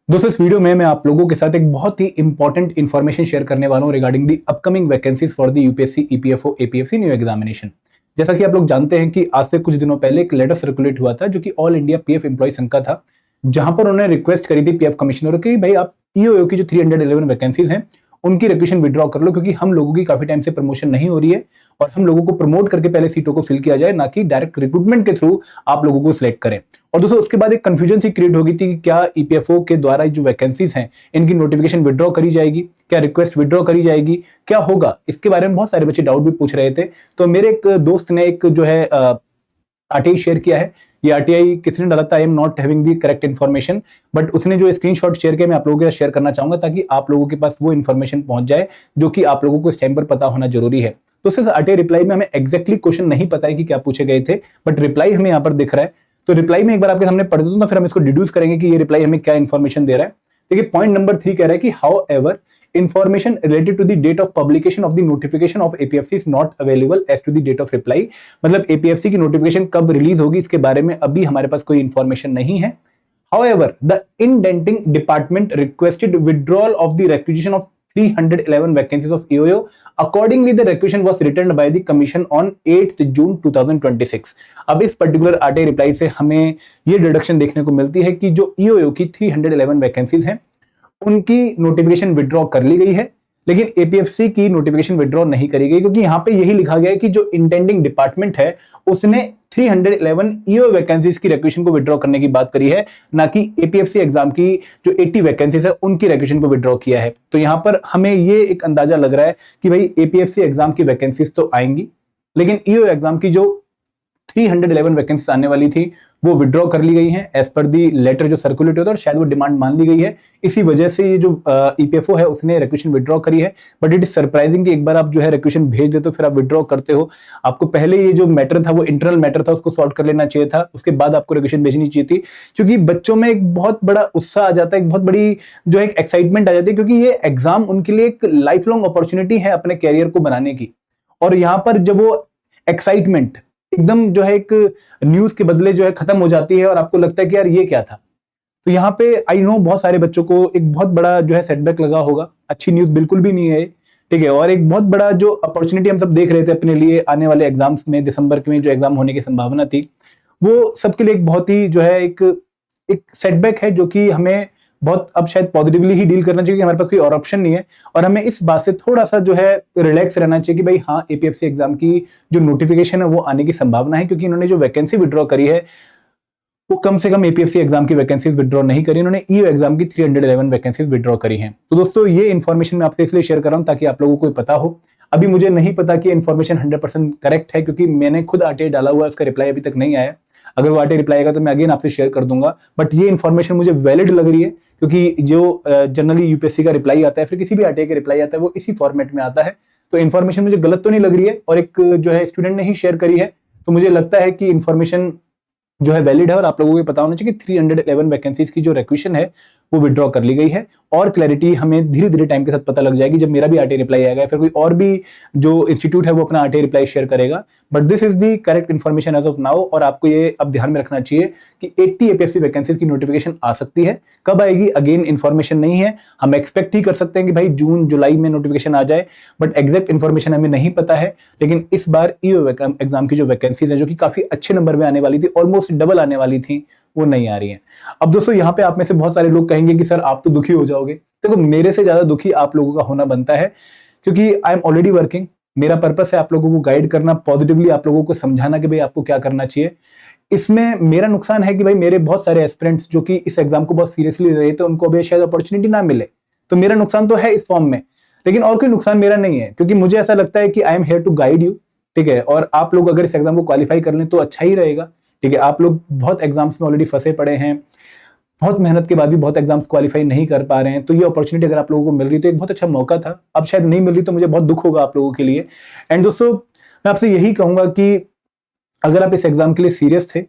दोस्तों इस वीडियो में मैं आप लोगों के साथ एक बहुत ही इंपॉर्टेंट इन्फॉर्मेशन शेयर करने वाला हूं regarding the upcoming vacancies for the UPSC EPFO APFC new examination. जैसा कि आप लोग जानते हैं कि आज से कुछ दिनों पहले एक लेटर सर्कुलेट हुआ था जो कि ऑल इंडिया पीएफ एम्प्लॉय संघ का था, जहां पर उन्होंने रिक्वेस्ट करी थी पीएफ कमिश्नर की भाई आप ईओयू की जो 311 वैकेंसीज हैं उनकी रिक्वेशन विड्रॉ कर लो, क्योंकि हम लोगों की काफी टाइम से प्रमोशन नहीं हो रही है और हम लोगों को प्रमोट करके पहले सीटों को फिल किया जाए, ना कि डायरेक्ट रिक्रूटमेंट के थ्रू आप लोगों को सिलेक्ट करें। और दोस्तों उसके बाद एक कंफ्यूजन सी क्रिएट हो गई थी कि क्या ईपीएफओ के द्वारा जो वैकेंसीज हैं इनकी नोटिफिकेशन विड्रॉ करी जाएगी, क्या रिक्वेस्ट विड्रॉ करी जाएगी, क्या होगा, इसके बारे में बहुत सारे बच्चे डाउट भी पूछ रहे थे। तो मेरे एक दोस्त ने एक जो है आरटीआई शेयर किया है। ये आरटीआई किसने डाला था, I am not having the correct information, but उसने जो स्क्रीनशॉट शेयर किया मैं आप लोगों के साथ शेयर करना चाहूंगा ताकि आप लोगों के पास वो इन्फॉर्मेशन पहुंच जाए जो कि आप लोगों को इस टाइम पर पता होना जरूरी है। तो सिर्फ आरटीआई रिप्लाई में हमें एग्जैक्टली क्वेश्चन नहीं पता है कि क्या पूछे गए थे, बट रिप्लाई हमें यहाँ पर दिख रहा है। तो रिप्लाई में एक बार आपके सामने पढ़ देता हूं तो फिर हम इसको डिड्यूस करेंगे कि ये रिप्लाई हमें क्या इन्फॉर्मेशन दे रहा है। देखिए पॉइंट नंबर 3 कह रहा है कि how ever information related to the date of publication of the notification of APFC is not available as to the date of reply। मतलब APFC की नोटिफिकेशन कब रिलीज होगी इसके बारे में अभी हमारे पास कोई इंफॉर्मेशन नहीं है। However, the indenting department requested withdrawal of the requisition of 311 vacancies of EOO. Accordingly, the requisition was returned by the commission on 8th June 2026। अब इस पर्टिकुलर आरटीआई रिप्लाई से हमें ये डिडक्शन देखने को मिलती है कि जो EOO की 311 वैकेंसीज हैं उनकी नोटिफिकेशन विड्रॉ कर ली गई है, लेकिन एपीएफसी की नोटिफिकेशन विड्रॉ नहीं करी गई, क्योंकि यहां पे यही लिखा गया है कि जो इंटेंडिंग डिपार्टमेंट है उसने 311 ईओ वैकेंसीज की रिक्वेशन को विड्रॉ करने की बात करी है, ना कि एपीएफसी एग्जाम की जो 80 वैकेंसीज है उनकी रिक्वेशन को विड्रॉ किया है। तो यहां पर हमें ये एक अंदाजा लग रहा है कि भाई एपीएफसी एग्जाम की वैकेंसीज तो आएंगी, लेकिन ईओ एग्जाम की जो 311 वैकेंसीज आने वाली थी वो विड्रॉ कर ली गई हैं एज पर दी लेटर जो सर्कुलेट होता है, और शायद वो डिमांड मान ली गई है। इसी वजह से ये जो ईपीएफओ है उसने रिक्वेशन विड्रॉ करी है। बट इट इज सरप्राइजिंग कि एक बार आप जो है रिक्वेशन भेज देते हो फिर आप विड्रॉ करते हो। आपको पहले ये जो मैटर था वो इंटरनल मैटर था, उसको सॉर्ट कर लेना चाहिए था, उसके बाद आपको रिक्वेशन भेजनी चाहिए थी, क्योंकि बच्चों में एक बहुत बड़ा उत्साह आ जाता है, एक बहुत बड़ी जो है एक्साइटमेंट आ जाती है, क्योंकि ये एग्जाम उनके लिए एक लाइफ लॉन्ग अपॉर्चुनिटी है अपने कैरियर को बनाने की। और यहाँ पर जब वो एक्साइटमेंट एकदम जो है एक न्यूज के बदले जो है खत्म हो जाती है और आपको लगता है कि यार ये क्या था, तो यहाँ पे आई नो बहुत सारे बच्चों को एक बहुत बड़ा जो है सेटबैक लगा होगा। अच्छी न्यूज बिल्कुल भी नहीं है, ठीक है। और एक बहुत बड़ा जो अपॉर्चुनिटी हम सब देख रहे थे अपने लिए आने वाले एग्जाम्स में, दिसंबर में जो एग्जाम होने की संभावना थी, वो सबके लिए एक बहुत ही जो है एक सेटबैक है, जो कि हमें बहुत अब शायद पॉजिटिवली ही डील करना चाहिए कि हमारे पास कोई और ऑप्शन नहीं है। और हमें इस बात से थोड़ा सा जो है रिलैक्स रहना चाहिए कि भाई हाँ एपीएफसी एग्जाम की जो नोटिफिकेशन है वो आने की संभावना है, क्योंकि इन्होंने जो वैकेंसी विड्रॉ करी है वो कम से कम एपीएफसी एग्जाम की वैकेंसीज विड्रॉ नहीं करी, इन्होंने ईओ एग्जाम की 311 वैकेंसीज विड्रॉ करी हैं। तो दोस्तों ये इन्फॉर्मेशन मैं आपसे इसलिए शेयर कर रहा हूं ताकि आप लोगों को पता हो। अभी मुझे नहीं पता कि इन्फॉर्मेशन 100% करेक्ट है, क्योंकि मैंने खुद आरटीआई डाला हुआ है, उसका रिप्लाई अभी तक नहीं आया। अगर वो आरटीआई रिप्लाई आएगा तो मैं अगेन आपसे शेयर कर दूंगा, बट ये इन्फॉर्मेशन मुझे वैलिड लग रही है, क्योंकि जो जनरली यूपीएससी का रिप्लाई आता है फिर किसी भी आरटीआई का रिप्लाई आता है वो इसी फॉर्मेट में आता है। तो इन्फॉर्मेशन मुझे गलत तो नहीं लग रही है, और एक जो है स्टूडेंट ने ही शेयर करी है, तो मुझे लगता है कि इन्फॉर्मेशन जो है वैलिड है और आप लोगों को पता होना चाहिए कि 311 वैकेंसीज की जो रिक्वेशन है वो विड्रॉ कर ली गई है। और क्लैरिटी हमें धीरे धीरे टाइम के साथ पता लग जाएगी जब मेरा भी आरटीआई रिप्लाई आएगा, फिर कोई और भी जो इंस्टीट्यूट है वो अपना आरटीआई रिप्लाई शेयर करेगा। But this is the correct information as of now, और आपको ये अब ध्यान में रखना चाहिए कि 80 एपीएफसी वैकेंसीज की नोटिफिकेशन आ सकती है। कब आएगी अगेन इन्फॉर्मेशन नहीं है, हम एक्सपेक्ट ही कर सकते हैं कि भाई जून जुलाई में नोटिफिकेशन आ जाए, बट एग्जैक्ट इन्फॉर्मेशन हमें नहीं पता है। लेकिन इस बार ईओ एग्जाम की जो वैकेंसीज है जो कि काफी अच्छे नंबर में आने वाली थी, ऑलमोस्ट डबल आने वाली थी, वो नहीं आ रही है। अब दोस्तों यहाँ पे आप में से बहुत सारे लोग कहेंगे कि सर आप तो दुखी हो जाओगे। देखो मेरे से ज्यादा दुखी आप लोगों का होना बनता है, क्योंकि आई एम ऑलरेडी वर्किंग। मेरा पर्पस है आप लोगों को गाइड करना, पॉजिटिवली आप लोगों को समझाना कि भाई आपको क्या करना चाहिए। इसमें मेरा नुकसान है कि भाई मेरे बहुत सारे एस्पिरेंट्स जो कि इस एग्जाम को बहुत सीरियसली ले रहे थे उनको अभी शायद अपॉर्चुनिटी ना मिले, तो मेरा नुकसान तो है इस फॉर्म में, लेकिन और कोई नुकसान मेरा नहीं है, क्योंकि मुझे ऐसा लगता है कि I am here to guide you, ठीक है। और आप लोग अगर इस एग्जाम को क्वालिफाई कर लें तो अच्छा ही रहेगा, ठीक है। आप लोग बहुत एग्जाम्स में ऑलरेडी फंसे पड़े हैं, बहुत मेहनत के बाद भी बहुत एग्जाम्स क्वालिफाई नहीं कर पा रहे हैं, तो ये अपॉर्चुनिटी अगर आप लोगों को मिल रही तो एक बहुत अच्छा मौका था। अब शायद नहीं मिल रही तो मुझे बहुत दुख होगा आप लोगों के लिए। एंड दोस्तों मैं आपसे यही कहूंगा कि अगर आप इस एग्जाम के लिए सीरियस थे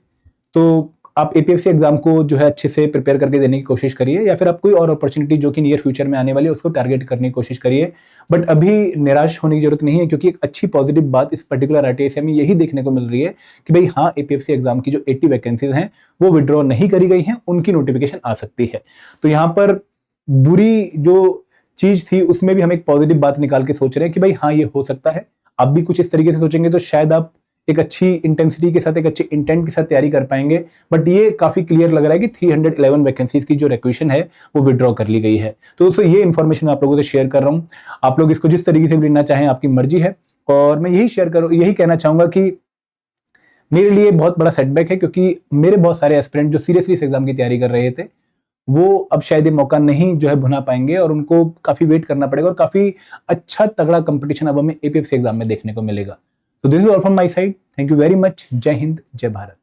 तो आप एपीएफसी एग्जाम को जो है अच्छे से प्रिपेयर करके देने की कोशिश करिए, या फिर आप कोई और अपॉर्चुनिटी जो कि नियर फ्यूचर में आने वाली है उसको टारगेट करने की कोशिश करिए। बट अभी निराश होने की जरूरत नहीं है, क्योंकि एक अच्छी पॉजिटिव बात इस पर्टिकुलर आरटीआई में यही देखने को मिल रही है कि भाई हाँ, एपीएफसी एग्जाम की जो 80 वैकेंसीज हैं वो विड्रॉ नहीं करी गई हैं, उनकी नोटिफिकेशन आ सकती है। तो यहाँ पर बुरी जो चीज थी उसमें भी हम एक पॉजिटिव बात निकाल के सोच रहे हैं कि भाई हाँ, ये हो सकता है। आप भी कुछ इस तरीके से सोचेंगे तो शायद आप एक अच्छी इंटेंसिटी के साथ, एक अच्छे इंटेंट के साथ तैयारी कर पाएंगे। बट ये काफी क्लियर लग रहा है कि 311 वैकेंसीज की जो रिक्वेशन है वो विड्रॉ कर ली गई है। तो दोस्तों ये इन्फॉर्मेशन आप लोगों से शेयर कर रहा हूँ। आप लोग इसको जिस तरीके से भी लेना चाहें आपकी मर्जी है। और मैं यही कहना चाहूंगा कि मेरे लिए बहुत बड़ा सेटबैक है, क्योंकि मेरे बहुत सारे एस्पिरेंट जो सीरियसली इस एग्जाम की तैयारी कर रहे थे वो अब शायद ये मौका नहीं जो है भुना पाएंगे, और उनको काफी वेट करना पड़ेगा और काफी अच्छा तगड़ा कंपटीशन अब हमें एपीएफसी एग्जाम में देखने को मिलेगा। तो this is all from my side. Thank you very much. जय हिंद, जय भारत।